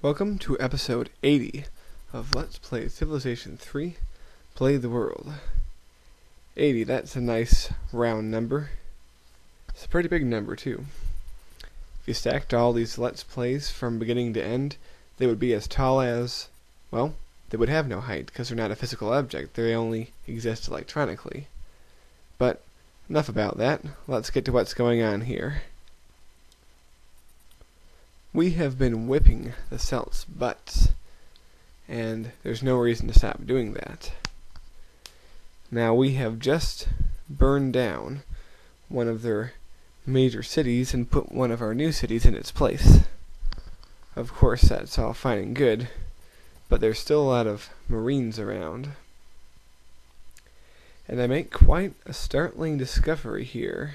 Welcome to episode 80 of Let's Play Civilization 3, Play the World. 80, that's a nice round number. It's a pretty big number too. If you stacked all these Let's Plays from beginning to end, they would be as tall as, well, they would have no height because they're not a physical object, they only exist electronically. But enough about that, let's get to what's going on here. We have been whipping the Celts' butts, and there's no reason to stop doing that. Now we have just burned down one of their major cities and put one of our new cities in its place. Of course, that's all fine and good, but there's still a lot of Marines around. And I make quite a startling discovery here.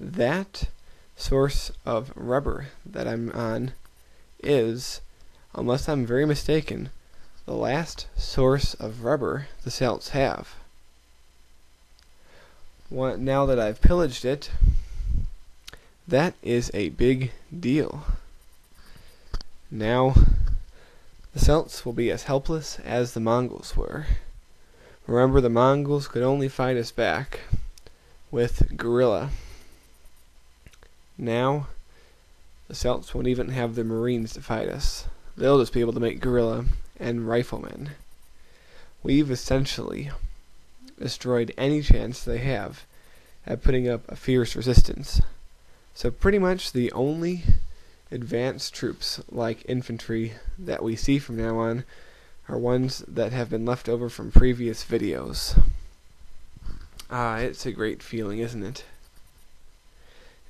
That source of rubber that I'm on is, unless I'm very mistaken, the last source of rubber the Celts have. Now that I've pillaged it, that is a big deal. Now, the Celts will be as helpless as the Mongols were. Remember, the Mongols could only fight us back with guerrilla. Now, the Celts won't even have their Marines to fight us. They'll just be able to make guerrilla and riflemen. We've essentially destroyed any chance they have at putting up a fierce resistance. So pretty much the only advanced troops like infantry that we see from now on are ones that have been left over from previous videos. It's a great feeling, isn't it?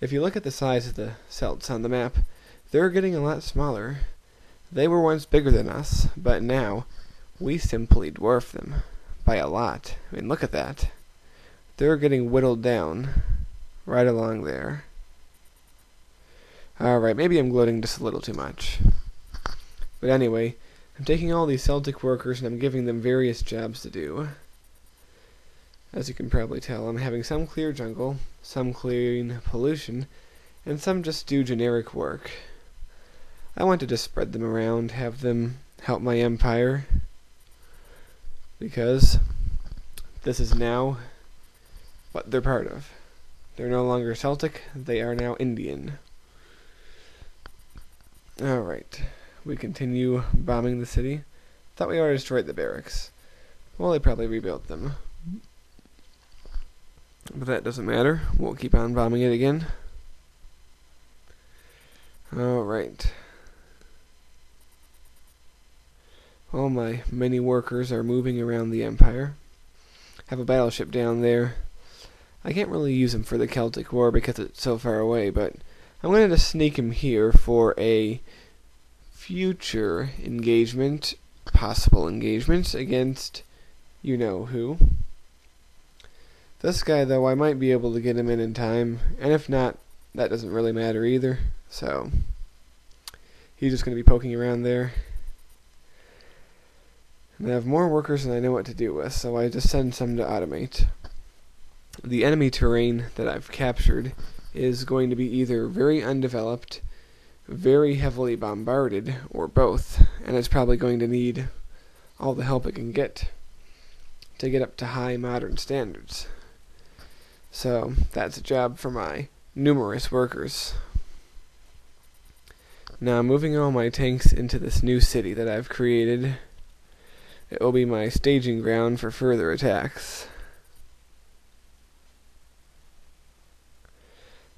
If you look at the size of the Celts on the map, they're getting a lot smaller. They were once bigger than us, but now we simply dwarf them by a lot. I mean, look at that. They're getting whittled down right along there. Alright, maybe I'm gloating just a little too much. But anyway, I'm taking all these Celtic workers and I'm giving them various jobs to do. As you can probably tell, I'm having some clear jungle, some clean pollution, and some just do generic work. I want to just spread them around, have them help my empire, because this is now what they're part of. They're no longer Celtic, they are now Indian. Alright, we continue bombing the city. Thought we already destroyed the barracks. Well, they probably rebuilt them. But that doesn't matter. We'll keep on bombing it again. Alright. All my many workers are moving around the empire. Have a battleship down there. I can't really use him for the Celtic War because it's so far away, but I'm going to sneak him here for a future engagement, possible engagement against you-know-who. This guy, though, I might be able to get him in time, and if not, that doesn't really matter either, so he's just going to be poking around there. And I have more workers than I know what to do with, so I just send some to automate. The enemy terrain that I've captured is going to be either very undeveloped, very heavily bombarded, or both, and it's probably going to need all the help it can get to get up to high modern standards. So that's a job for my numerous workers. Now moving all my tanks into this new city that I've created. It will be my staging ground for further attacks.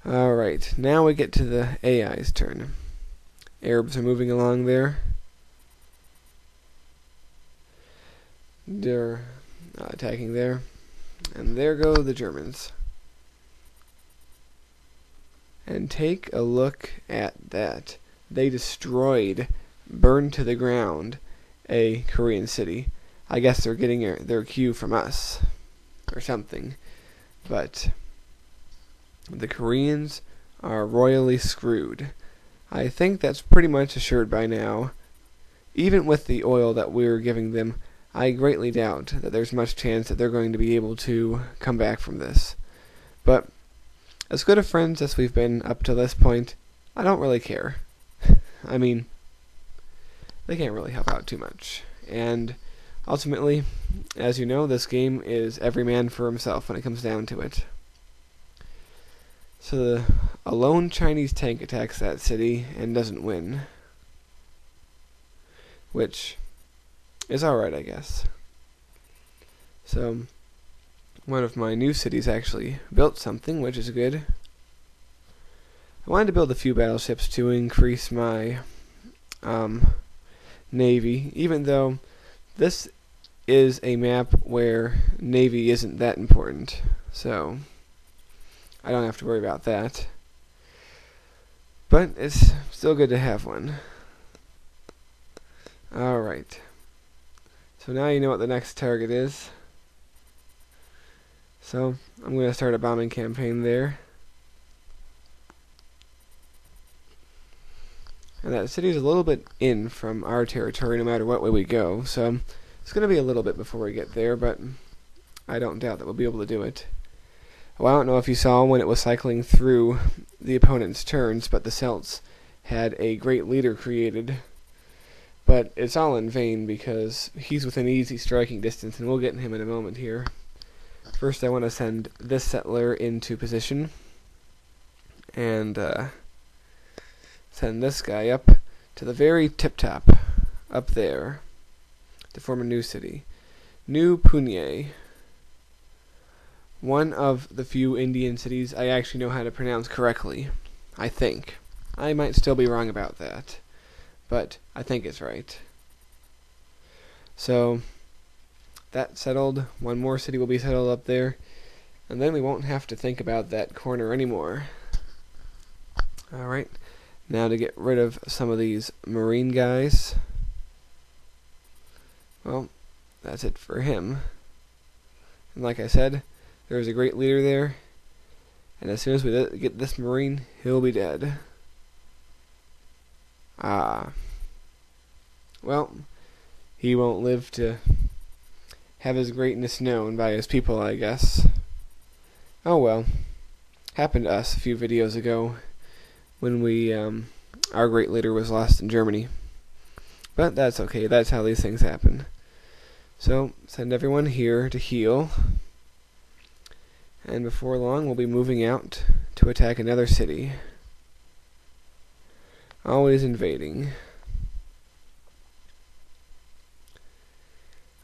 Alright, now we get to the AI's turn. Arabs are moving along there. They're attacking there. And there go the Germans. And take a look at that. They destroyed, burned to the ground, a Korean city. I guess they're getting their cue from us, or something. But the Koreans are royally screwed. I think that's pretty much assured by now. Even with the oil that we're giving them, I greatly doubt that there's much chance that they're going to be able to come back from this. But as good of friends as we've been up to this point, I don't really care. I mean, they can't really help out too much. And ultimately, as you know, this game is every man for himself when it comes down to it. So a lone Chinese tank attacks that city and doesn't win, which is alright, I guess. So one of my new cities actually built something, which is good. I wanted to build a few battleships to increase my navy, even though this is a map where navy isn't that important, so I don't have to worry about that. But it's still good to have one. Alright. So now you know what the next target is. So I'm going to start a bombing campaign there. And that city's a little bit in from our territory no matter what way we go, so it's going to be a little bit before we get there, but I don't doubt that we'll be able to do it. Well, I don't know if you saw when it was cycling through the opponent's turns, but the Celts had a great leader created. But it's all in vain because he's within easy striking distance, and we'll get him in a moment here. First, I want to send this settler into position, and send this guy up to the very tip-top, up there, to form a new city. New Pune. One of the few Indian cities I actually know how to pronounce correctly, I think. I might still be wrong about that, but I think it's right. So, that settled. One more city will be settled up there, and then we won't have to think about that corner anymore. Alright, now to get rid of some of these marine guys. Well, that's it for him. And like I said, there's a great leader there, and as soon as we get this marine, he'll be dead. Well, he won't live to have his greatness known by his people, I guess. Oh well. Happened to us a few videos ago when our great leader was lost in Germany. But that's okay, that's how these things happen. So, send everyone here to heal. And before long, we'll be moving out to attack another city. Always invading.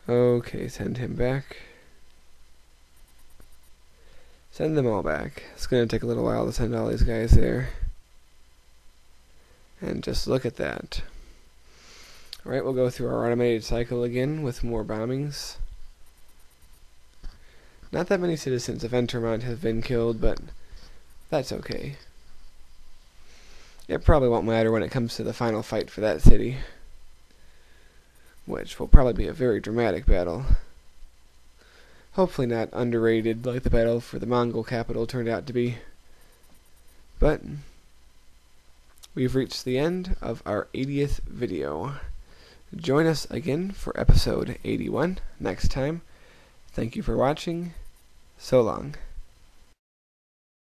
Okay, send him back. Send them all back. It's going to take a little while to send all these guys there. And just look at that. Alright, we'll go through our automated cycle again with more bombings. Not that many citizens of Entermont have been killed, but that's okay. It probably won't matter when it comes to the final fight for that city, which will probably be a very dramatic battle. Hopefully not underrated like the battle for the Mongol capital turned out to be. But we've reached the end of our 80th video. Join us again for episode 81 next time. Thank you for watching. So long.